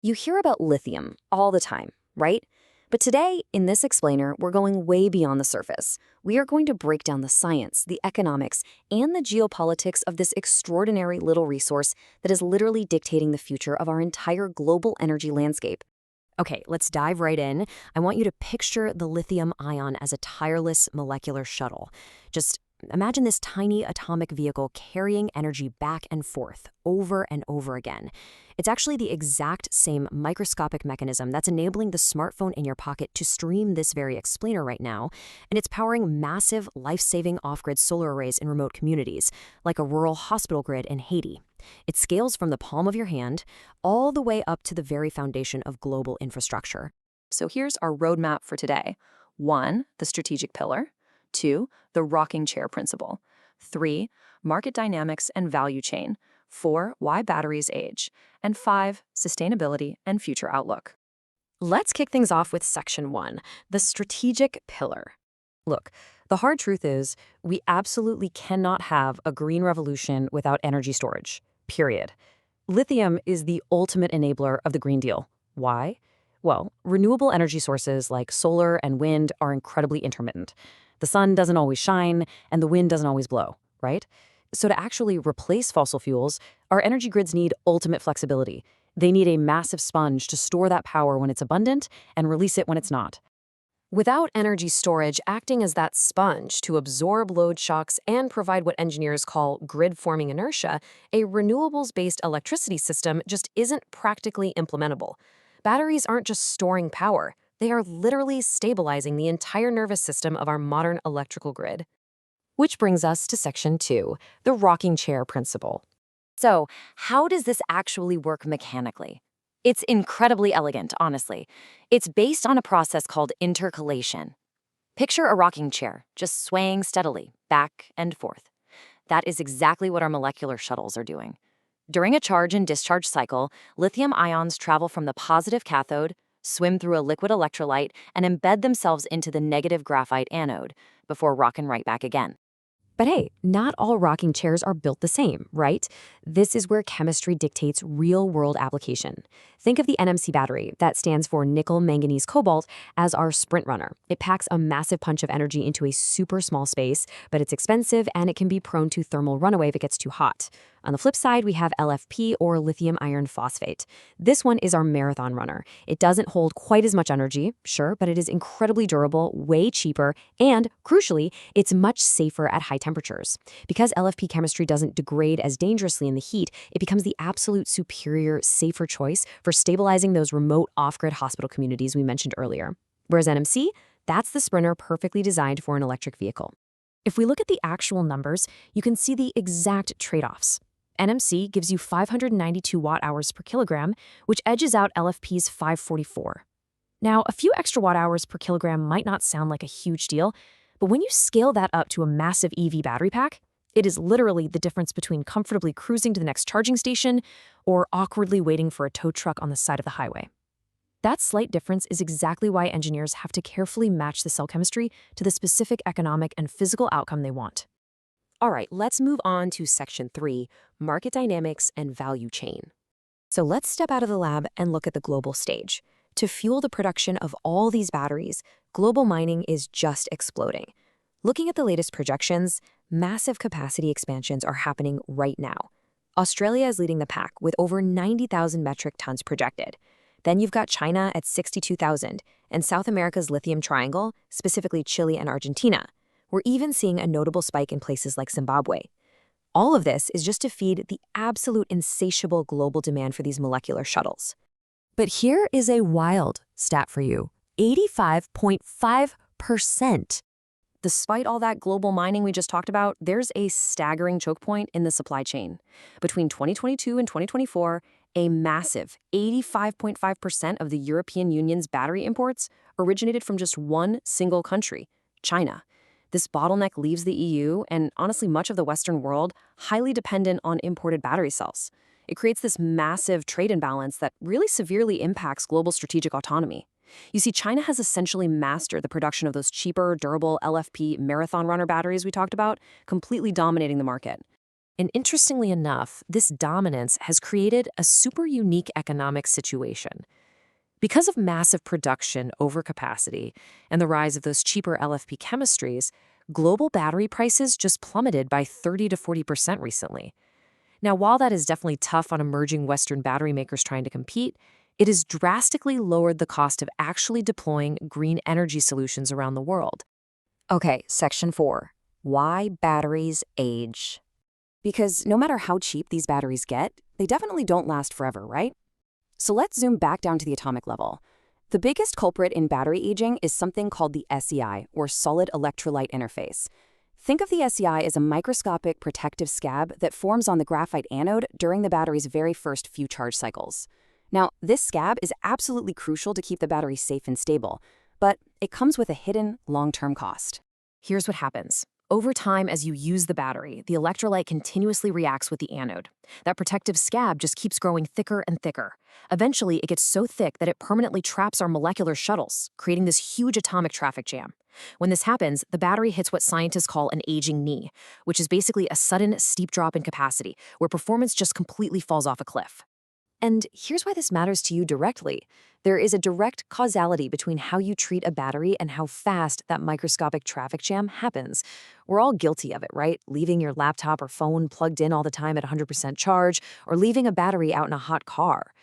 You hear about lithium all the time, right? But today, in this explainer, we're going way beyond the surface. We are going to break down the science, the economics, and the geopolitics of this extraordinary little resource that is literally dictating the future of our entire global energy landscape. Okay, let's dive right in. I want you to picture the lithium ion as a tireless molecular shuttle. Just imagine this tiny atomic vehicle carrying energy back and forth over and over again. It's actually the exact same microscopic mechanism that's enabling the smartphone in your pocket to stream this very explainer right now, and it's powering massive, life-saving off-grid solar arrays in remote communities, like a rural hospital grid in Haiti. It scales from the palm of your hand all the way up to the very foundation of global infrastructure. So here's our roadmap for today. 1, the strategic pillar. 2, the rocking chair principle. 3, market dynamics and value chain. 4, why batteries age. And 5, sustainability and future outlook. Let's kick things off with section 1, the strategic pillar. Look, the hard truth is we absolutely cannot have a green revolution without energy storage, period. Lithium is the ultimate enabler of the Green Deal. Why? Well, renewable energy sources like solar and wind are incredibly intermittent. The sun doesn't always shine, and the wind doesn't always blow, right? So to actually replace fossil fuels, our energy grids need ultimate flexibility. They need a massive sponge to store that power when it's abundant and release it when it's not. Without energy storage acting as that sponge to absorb load shocks and provide what engineers call grid-forming inertia, a renewables-based electricity system just isn't practically implementable. Batteries aren't just storing power. They are literally stabilizing the entire nervous system of our modern electrical grid. Which brings us to section 2, the rocking chair principle. So, how does this actually work mechanically? It's incredibly elegant, honestly. It's based on a process called intercalation. Picture a rocking chair, just swaying steadily, back and forth. That is exactly what our molecular shuttles are doing. During a charge and discharge cycle, lithium ions travel from the positive cathode, swim through a liquid electrolyte, and embed themselves into the negative graphite anode, before rocking right back again. But hey, not all rocking chairs are built the same, right? This is where chemistry dictates real-world application. Think of the NMC battery, that stands for nickel, manganese, cobalt, as our sprint runner. It packs a massive punch of energy into a super small space, but it's expensive and it can be prone to thermal runaway if it gets too hot. On the flip side, we have LFP, or lithium iron phosphate. This one is our marathon runner. It doesn't hold quite as much energy, sure, but it is incredibly durable, way cheaper, and, crucially, it's much safer at high temperatures. Because LFP chemistry doesn't degrade as dangerously in the heat, it becomes the absolute superior, safer choice for stabilizing those remote off-grid hospital communities we mentioned earlier. Whereas NMC, that's the sprinter perfectly designed for an electric vehicle. If we look at the actual numbers, you can see the exact trade-offs. NMC gives you 592 watt-hours per kilogram, which edges out LFP's 544. Now, a few extra watt-hours per kilogram might not sound like a huge deal, but when you scale that up to a massive EV battery pack, it is literally the difference between comfortably cruising to the next charging station or awkwardly waiting for a tow truck on the side of the highway. That slight difference is exactly why engineers have to carefully match the cell chemistry to the specific economic and physical outcome they want. All right, let's move on to section 3, market dynamics and value chain. So let's step out of the lab and look at the global stage. To fuel the production of all these batteries, global mining is just exploding. Looking at the latest projections, massive capacity expansions are happening right now. Australia is leading the pack with over 90,000 metric tons projected. Then you've got China at 62,000, and South America's lithium triangle, specifically Chile and Argentina. We're even seeing a notable spike in places like Zimbabwe. All of this is just to feed the absolute insatiable global demand for these molecular shuttles. But here is a wild stat for you. 85.5%. Despite all that global mining we just talked about, there's a staggering choke point in the supply chain. Between 2022 and 2024, a massive 85.5% of the European Union's battery imports originated from just one single country, China. This bottleneck leaves the EU, and honestly much of the Western world, highly dependent on imported battery cells. It creates this massive trade imbalance that really severely impacts global strategic autonomy. You see, China has essentially mastered the production of those cheaper, durable LFP marathon runner batteries we talked about, completely dominating the market. And interestingly enough, this dominance has created a super unique economic situation. Because of massive production overcapacity and the rise of those cheaper LFP chemistries, global battery prices just plummeted by 30 to 40% recently. Now, while that is definitely tough on emerging Western battery makers trying to compete, it has drastically lowered the cost of actually deploying green energy solutions around the world. Okay, section 4. Why batteries age. Because no matter how cheap these batteries get, they definitely don't last forever, right? So let's zoom back down to the atomic level. The biggest culprit in battery aging is something called the SEI, or solid electrolyte interface. Think of the SEI as a microscopic protective scab that forms on the graphite anode during the battery's very first few charge cycles. Now, this scab is absolutely crucial to keep the battery safe and stable, but it comes with a hidden, long-term cost. Here's what happens. Over time, as you use the battery, the electrolyte continuously reacts with the anode. That protective scab just keeps growing thicker and thicker. Eventually, it gets so thick that it permanently traps our molecular shuttles, creating this huge atomic traffic jam. When this happens, the battery hits what scientists call an aging knee, which is basically a sudden, steep drop in capacity, where performance just completely falls off a cliff. And here's why this matters to you directly. There is a direct causality between how you treat a battery and how fast that microscopic traffic jam happens. We're all guilty of it, right? Leaving your laptop or phone plugged in all the time at 100% charge, or leaving a battery out in a hot car.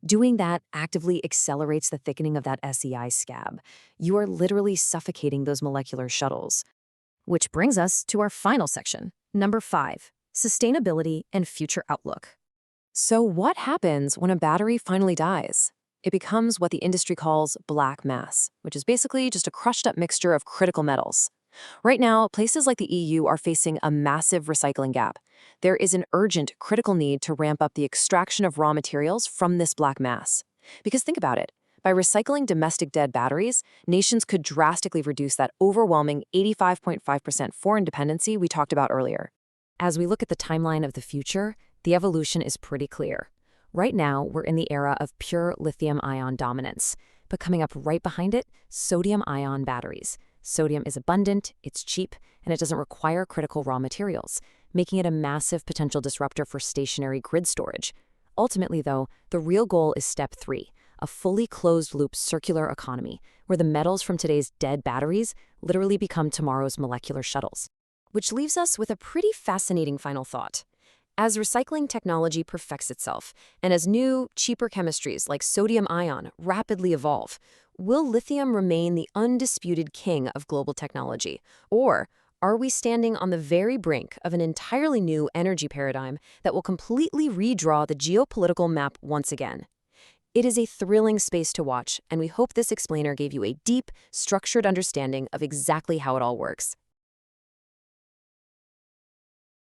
Doing that actively accelerates the thickening of that SEI scab. You are literally suffocating those molecular shuttles. Which brings us to our final section, number 5, sustainability and future outlook. So what happens when a battery finally dies? It becomes what the industry calls black mass, which is basically just a crushed up mixture of critical metals. Right now, places like the EU are facing a massive recycling gap. There is an urgent, critical need to ramp up the extraction of raw materials from this black mass. Because think about it, by recycling domestic dead batteries, nations could drastically reduce that overwhelming 85.5% foreign dependency we talked about earlier. As we look at the timeline of the future, the evolution is pretty clear. Right now, we're in the era of pure lithium-ion dominance, but coming up right behind it, sodium-ion batteries. Sodium is abundant, it's cheap, and it doesn't require critical raw materials, making it a massive potential disruptor for stationary grid storage. Ultimately, though, the real goal is step 3, a fully closed-loop circular economy, where the metals from today's dead batteries literally become tomorrow's molecular shuttles. Which leaves us with a pretty fascinating final thought. As recycling technology perfects itself, and as new, cheaper chemistries like sodium-ion rapidly evolve, will lithium remain the undisputed king of global technology? Or are we standing on the very brink of an entirely new energy paradigm that will completely redraw the geopolitical map once again? It is a thrilling space to watch, and we hope this explainer gave you a deep, structured understanding of exactly how it all works.